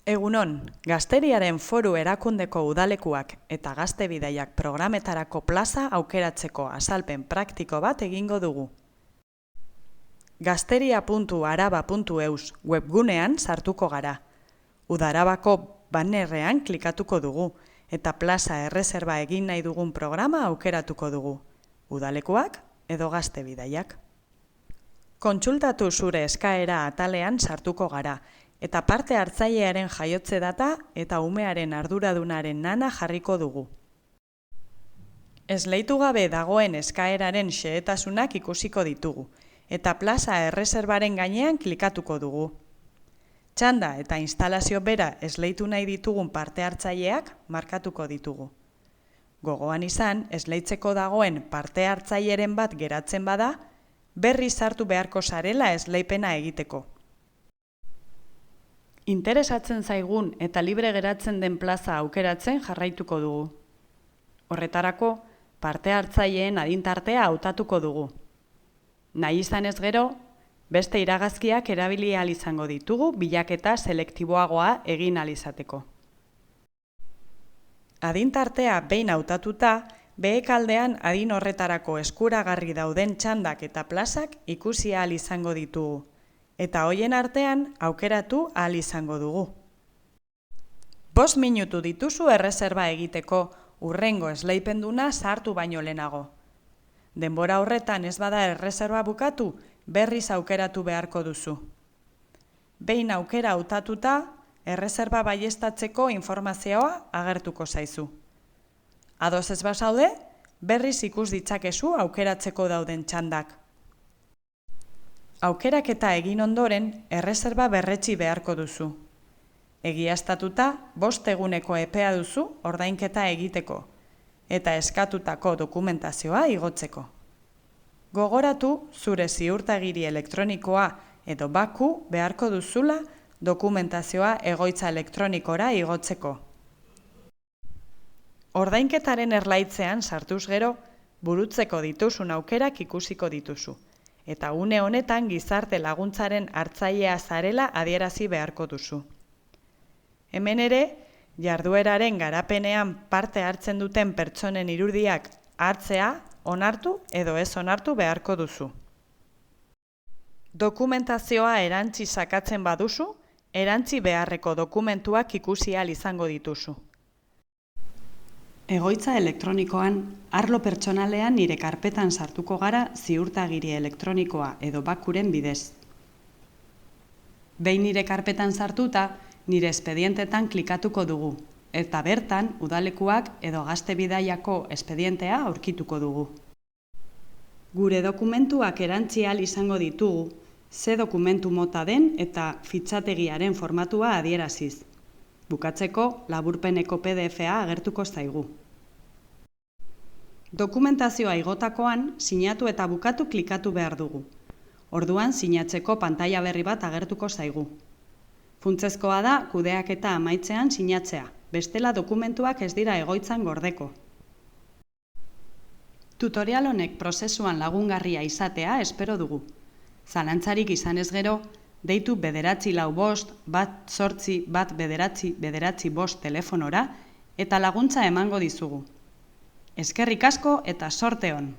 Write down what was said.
Egunon, Gazteriaren Foru Erakundeko udalekuak eta Gazte Bidaiak programetarako plaza aukeratzeko azalpen praktiko bat egingo dugu. Gazteria.araba.eus webgunean sartuko gara. Udarabako bannerrean klikatuko dugu eta plaza erreserba egin nahi dugun programa aukeratuko dugu. Udalekuak edo Gazte Bidaiak. Kontsultatu zure eskaera atalean sartuko gara eta parte hartzailearen jaiotze data eta umearen arduradunaren nana jarriko dugu. Esleitu gabe dagoen eskaeraren xehetasunak ikusiko ditugu eta plaza erreserbaren gainean klikatuko dugu. Txanda eta instalazio bera esleitu nahi ditugun parte hartzaileak markatuko ditugu. Gogoan izan, esleitzeko dagoen parte hartzaileren bat geratzen bada, berri sartu beharko zarela esleipena egiteko. Interesatzen zaigun eta libre geratzen den plaza aukeratzen jarraituko dugu. Horretarako, parte hartzaileen adintartea hautatuko dugu. Nahi izanez gero, beste iragazkiak erabili ahal izango ditugu bilaketa selektiboagoa egin ahal izateko. Adintartea behin hautatuta, behekaldean adin horretarako eskuragarri dauden txandak eta plazak ikusi ahal izango ditugu. Eta hoien artean aukeratu ahal izango dugu. 5 minutu dituzu erreserba egiteko hurrengo esleipenduna sartu baino lehenago. Denbora horretan ez bada erreserba bukatu, berriz aukeratu beharko duzu. Behin aukera hautatuta, erreserba baieztatzeko informazioa agertuko zaizu. Ados ez bazaude, berriz ikus ditzakezu aukeratzeko dauden txandak. Aukeraketa egin ondoren, erreserba berretsi beharko duzu. Egiaztatuta, 5 eguneko epea duzu ordainketa egiteko, eta eskatutako dokumentazioa igotzeko. Gogoratu, zure ziurtagiri elektronikoa edo baku beharko duzula dokumentazioa egoitza elektronikora igotzeko. Ordainketaren erlaitzean sartuz gero, burutzeko dituzun aukerak ikusiko dituzu. Eta une honetan gizarte laguntzaren hartzailea zarela adierazi beharko duzu. Hemen ere, jardueraren garapenean parte hartzen duten pertsonen irudiak hartzea, onartu edo ez onartu beharko duzu. Dokumentazioa erantzi sakatzen baduzu, erantzi beharreko dokumentuak ikusi ahal izango dituzu. Egoitza elektronikoan, arlo pertsonalean nire karpetan sartuko gara ziurtagiri elektronikoa edo bakuren bidez. Behin nire karpetan sartuta, nire espedientetan klikatuko dugu, eta bertan udalekuak edo Gazte Bidaiako espedientea aurkituko dugu. Gure dokumentuak erantzi ahal izango ditugu, ze dokumentu mota den eta fitxategiaren formatua adieraziz. Bukatzeko, laburpeneko PDF-a agertuko zaigu. Dokumentazioa igotakoan, sinatu eta bukatu klikatu behar dugu. Orduan, sinatzeko pantaila berri bat agertuko zaigu. Funtsezkoa da, kudeaketa amaitzean sinatzea, bestela dokumentuak ez dira egoitzan gordeko. Tutorial honek prozesuan lagungarria izatea espero dugu. Zalantzarik izanez gero, deitu 945-189-5 telefonora eta laguntza emango dizugu. Eskerrik asko eta zorte on!